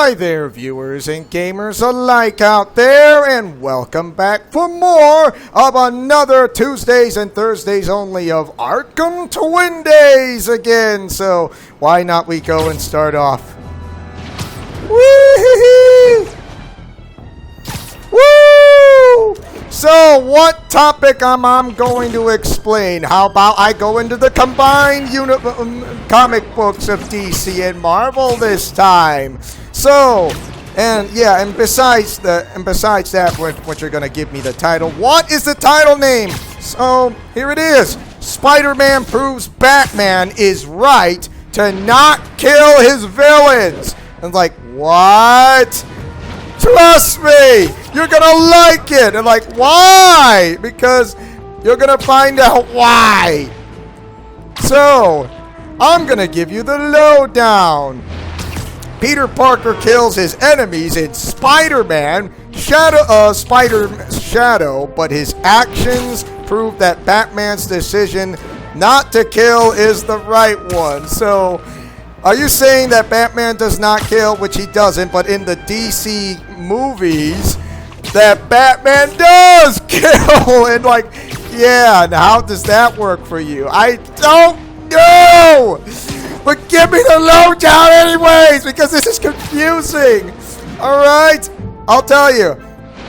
Hi there, viewers and gamers alike out there, and welcome back for more of another Tuesdays and Thursdays only of Arkham Twin Days again. So why not we go and start off? Woo! Woo! So what topic I'm going to explain? How about I go into the combined comic books of DC and Marvel this time? So, and besides that, what you're gonna give me the title? What is the title name? So here it is. Spider-Man proves Batman is right to not kill his villains. And like, what? Trust me, you're gonna like it. And like, why? Because you're gonna find out why. So, I'm gonna give you the lowdown. Peter Parker kills his enemies in Spider-Man Shadow, but his actions prove that Batman's decision not to kill is the right one. So, are you saying that Batman does not kill, which he doesn't, but in the DC movies, that Batman does kill? And like, yeah, and how does that work for you? I don't know! But give me the lowdown anyways, because this is confusing. Alright, I'll tell you.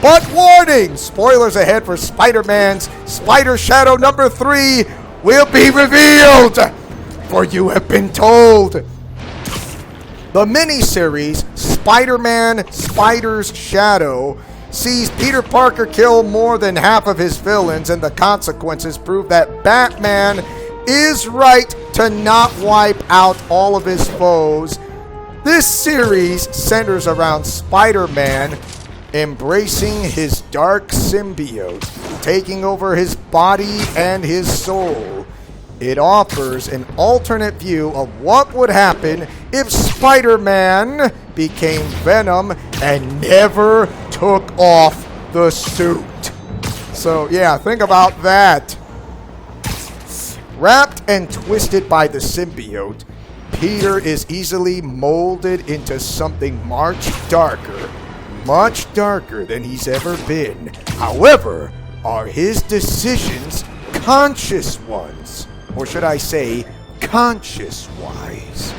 But warning, spoilers ahead for Spider-Man's Spider Shadow number 3 will be revealed. For you have been told. The miniseries, Spider-Man Spider's Shadow, sees Peter Parker kill more than half of his villains, and the consequences prove that Batman is right to not wipe out all of his foes. This series centers around Spider-Man embracing his dark symbiote, taking over his body and his soul. It offers an alternate view of what would happen if Spider-Man became Venom and never took off the suit. So yeah, think about that. Wrapped and twisted by the symbiote, Peter is easily molded into something much darker than he's ever been. However, are his decisions conscious ones? Or should I say, conscious-wise?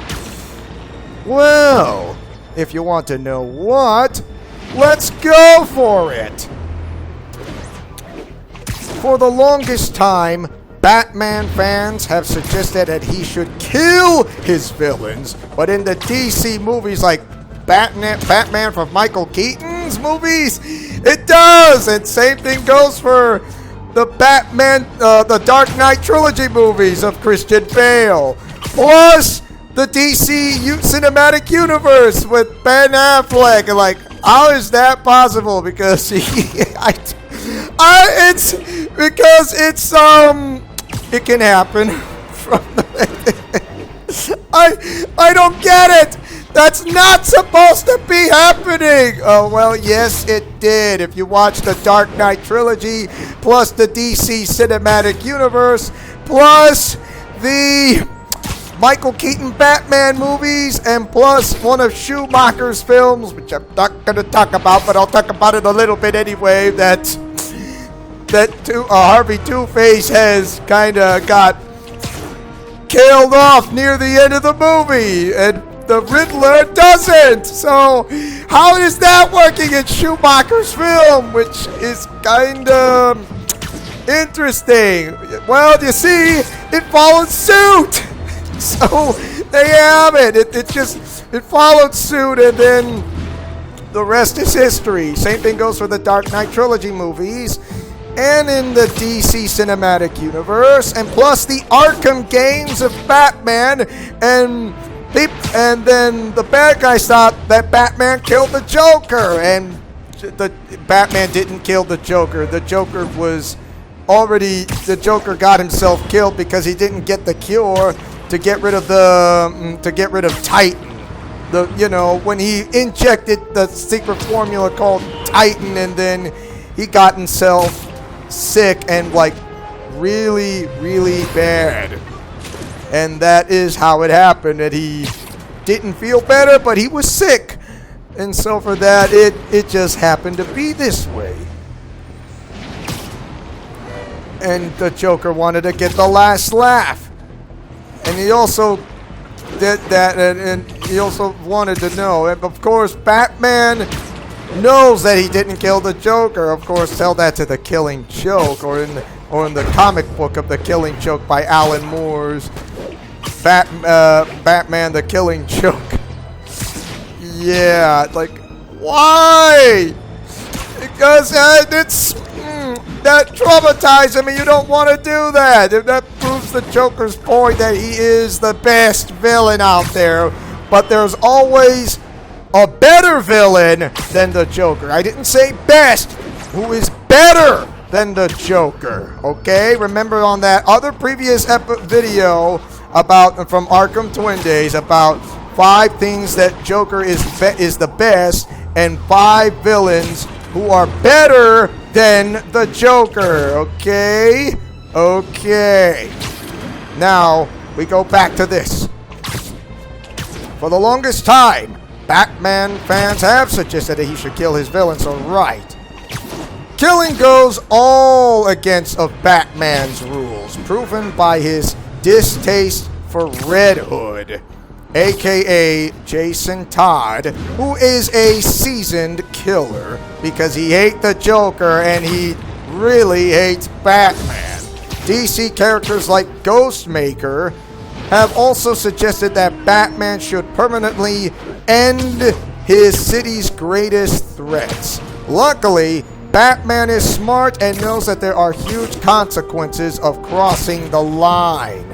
Well, if you want to know what, let's go for it! For the longest time, Batman fans have suggested that he should kill his villains, but in the DC movies like Batman from Michael Keaton's movies, it does! And same thing goes for the the Dark Knight trilogy movies of Christian Bale. Plus, the DC cinematic universe with Ben Affleck. And like, how is that possible? Because it can happen. I don't get it. That's not supposed to be happening! Oh, well, yes, it did. If you watch the Dark Knight trilogy, plus the DC Cinematic Universe, plus the Michael Keaton Batman movies, and plus one of Schumacher's films, which I'm not going to talk about, but I'll talk about it a little bit anyway, that Harvey Two-Face has kind of got killed off near the end of the movie, and the Riddler doesn't. So how is that working in Schumacher's film, which is kind of interesting? Well, you see, it followed suit. So there you have it. It followed suit, and then the rest is history. Same thing goes for the Dark Knight trilogy movies and in the DC Cinematic Universe, and plus the Arkham games of Batman, and then the bad guys thought that Batman killed the Joker, and the Batman didn't kill the Joker. The Joker got himself killed because he didn't get the cure to get rid of Titan. When he injected the secret formula called Titan, and then he got himself sick and like really, really bad. And that is how it happened, that he didn't feel better, but he was sick. And so for that, it just happened to be this way. And the Joker wanted to get the last laugh. And he also did that, and he also wanted to know. And of course, Batman knows that he didn't kill the Joker. Of course, tell that to the Killing Joke, or in the comic book of the Killing Joke by Alan Moore's Batman the Killing Joke. Yeah, like, why? Because it's that traumatized him, and you don't want to do that. That proves the Joker's point that he is the best villain out there. But there's always a better villain than the Joker. I didn't say best. Who is better than the Joker? Okay, remember on that other previous video about from Arkham Twin Days about 5 things that Joker is the best, and 5 villains who are better than the Joker. Okay? Okay. Now, we go back to this. For the longest time, Batman fans have suggested that he should kill his villain, so right. Killing goes all against of Batman's rules, proven by his distaste for Red Hood, aka Jason Todd, who is a seasoned killer because he hates the Joker and he really hates Batman. DC characters like Ghostmaker have also suggested that Batman should permanently end his city's greatest threats. Luckily, Batman is smart and knows that there are huge consequences of crossing the line.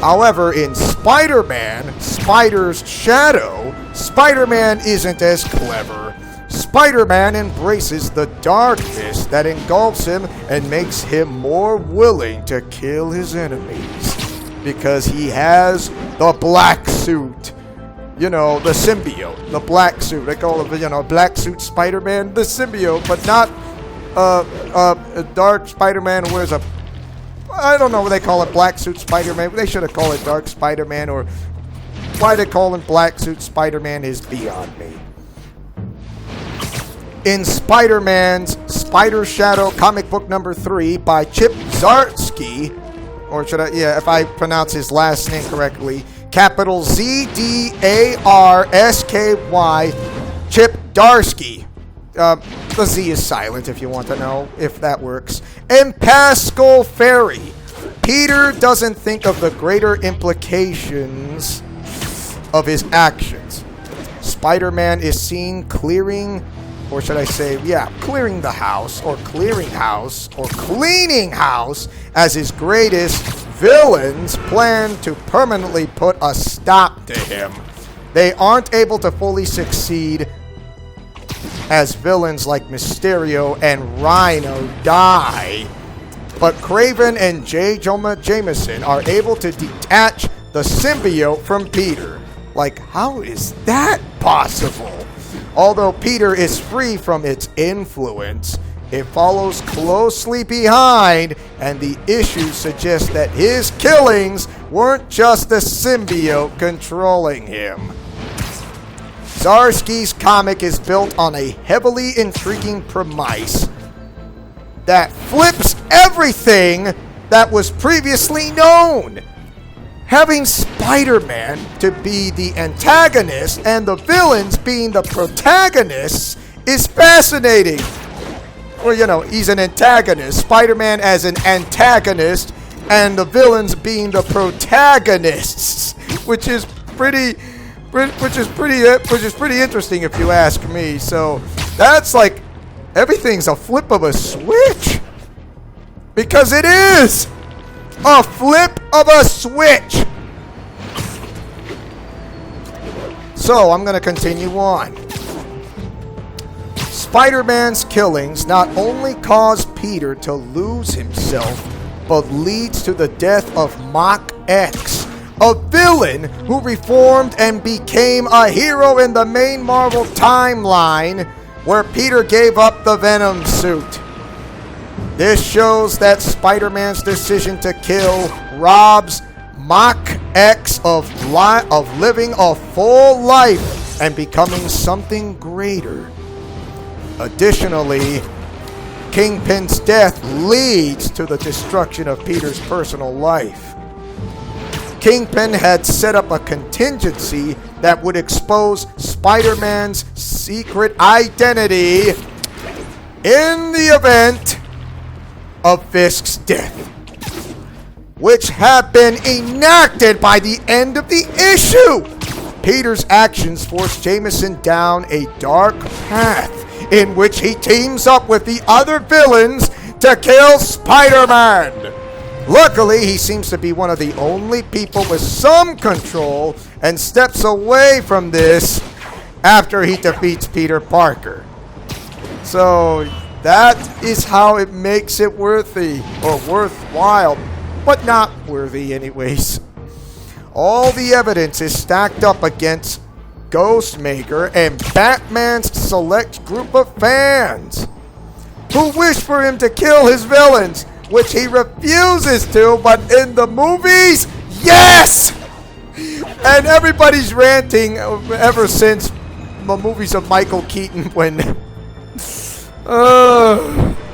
However, in Spider-Man, Spider's Shadow, Spider-Man isn't as clever. Spider-Man embraces the darkness that engulfs him and makes him more willing to kill his enemies. Because he has the black suit. You know, the symbiote, the black suit. They call it, black suit Spider-Man, the symbiote, but not a dark Spider-Man who wears a... I don't know what they call it, black suit Spider-Man. They should have called it Dark Spider-Man, or why they call him black suit Spider-Man is beyond me. In Spider-Man's Spider Shadow comic book number 3 by Chip Zdarsky, or should I, yeah, if I pronounce his last name correctly, capital Z-D-A-R-S-K-Y, Chip Zdarsky. The Z is silent if you want to know if that works. And Pascal Ferry. Peter doesn't think of the greater implications of his actions. Spider-Man is seen clearing, or should I say, yeah, clearing the house, or clearing house, or cleaning house as his greatest villains plan to permanently put a stop to him. They aren't able to fully succeed as villains like Mysterio and Rhino die. But Craven and J. Jonah Jameson are able to detach the symbiote from Peter. Like, how is that possible? Although Peter is free from its influence, it follows closely behind, and the issues suggest that his killings weren't just the symbiote controlling him. Zdarsky's comic is built on a heavily intriguing premise that flips everything that was previously known. Having Spider-Man to be the antagonist and the villains being the protagonists is fascinating. Well, he's an antagonist. Spider-Man as an antagonist and the villains being the protagonists, which is pretty interesting if you ask me. So that's like everything's a flip of a switch, because it is a flip of a switch. So I'm going to continue on. Spider-Man's killings not only cause Peter to lose himself, but leads to the death of Mach X, a villain who reformed and became a hero in the main Marvel timeline, where Peter gave up the Venom suit. This shows that Spider-Man's decision to kill robs Mach X of living a full life and becoming something greater. Additionally, Kingpin's death leads to the destruction of Peter's personal life. Kingpin had set up a contingency that would expose Spider-Man's secret identity in the event of Fisk's death, which had been enacted by the end of the issue. Peter's actions forced Jameson down a dark path in which he teams up with the other villains to kill Spider-Man. Luckily, he seems to be one of the only people with some control and steps away from this after he defeats Peter Parker. So that is how it makes it worthy, or worthwhile, but not worthy anyways. All the evidence is stacked up against Ghostmaker and Batman's select group of fans who wish for him to kill his villains, which he refuses to, but in the movies, yes! And everybody's ranting ever since the movies of Michael Keaton when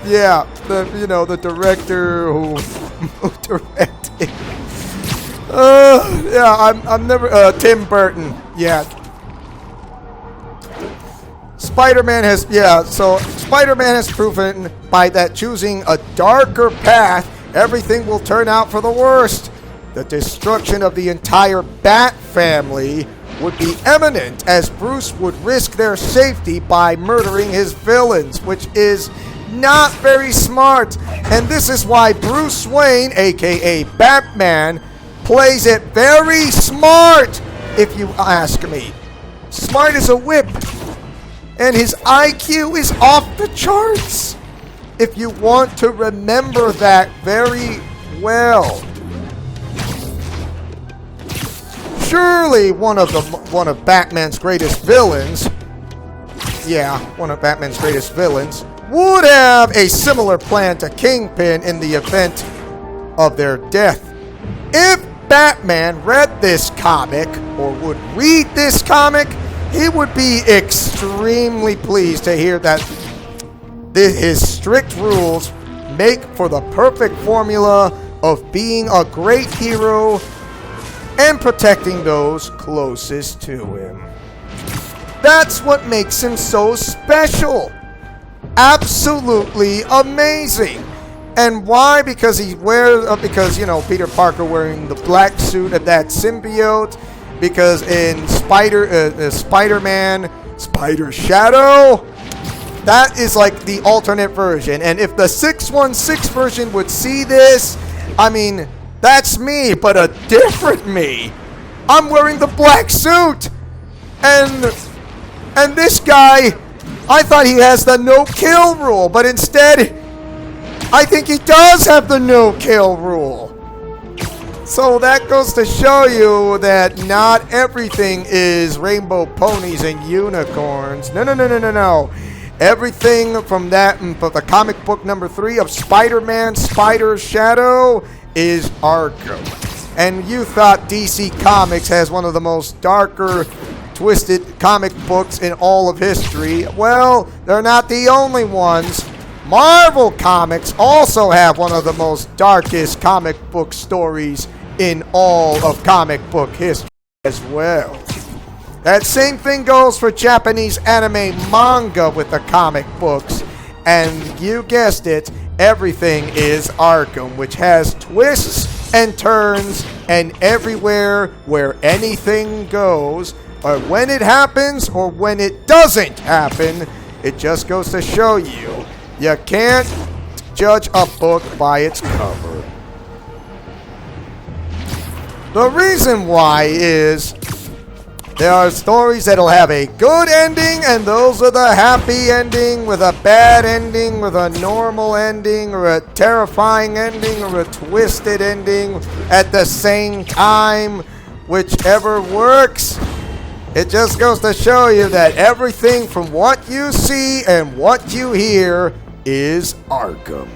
yeah, the director who directed I'm never Tim Burton. Yeah. Spider-Man has proven by that choosing a darker path, everything will turn out for the worst. The destruction of the entire Bat family would be imminent, as Bruce would risk their safety by murdering his villains, which is not very smart. And this is why Bruce Wayne, aka Batman, plays it very smart, if you ask me. Smart as a whip. And his IQ is off the charts, if you want to remember that very well. Surely one of Batman's greatest villains, would have a similar plan to Kingpin in the event of their death. If Batman read this comic, or would read this comic, he would be extremely pleased to hear that his strict rules make for the perfect formula of being a great hero and protecting those closest to him. That's what makes him so special. Absolutely amazing. And why? Because Peter Parker wearing the black suit of that symbiote. Because in Spider-Man, Spider Shadow, that is like the alternate version. And if the 616 version would see this, I mean, that's me, but a different me. I'm wearing the black suit. And this guy, I thought he has the no-kill rule, but instead, I think he does have the no-kill rule. So that goes to show you that not everything is rainbow ponies and unicorns. No. Everything from the comic book number 3 of Spider-Man, Spider Shadow is Arkham. And you thought DC Comics has one of the most darker, twisted comic books in all of history. Well, they're not the only ones. Marvel Comics also have one of the most darkest comic book stories in all of comic book history as well. That same thing goes for Japanese anime manga with the comic books. And you guessed it, everything is Arkham, which has twists and turns, and everywhere where anything goes, or when it happens or when it doesn't happen, it just goes to show you, you can't judge a book by its cover. The reason why is there are stories that'll have a good ending, and those are the happy ending, with a bad ending, with a normal ending, or a terrifying ending, or a twisted ending at the same time. Whichever works. It just goes to show you that everything from what you see and what you hear is Arkham.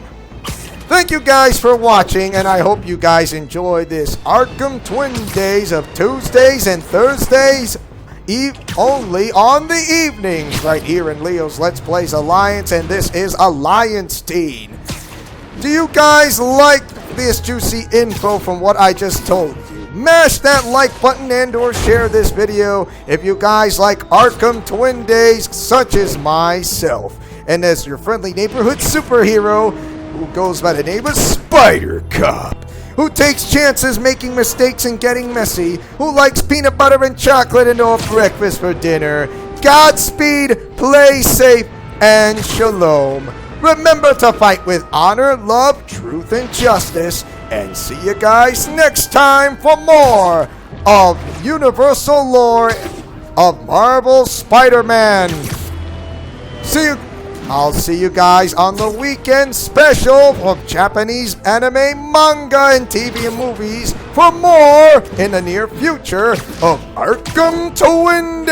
Thank you guys for watching, and I hope you guys enjoy this Arkham Twin Days of Tuesdays and Thursdays only on the evenings right here in Leo's Let's Plays Alliance, and this is Alliance Teen. Do you guys like this juicy info from what I just told you? Mash that like button and or share this video if you guys like Arkham Twin Days such as myself. And as your friendly neighborhood superhero who goes by the name of Spider Cop, who takes chances making mistakes and getting messy, who likes peanut butter and chocolate and all breakfast for dinner. Godspeed, play safe, and shalom. Remember to fight with honor, love, truth, and justice. And see you guys next time for more of Universal Lore of Marvel Spider-Man. I'll see you guys on the weekend special of Japanese anime, manga, and TV and movies for more in the near future of Arkham Twin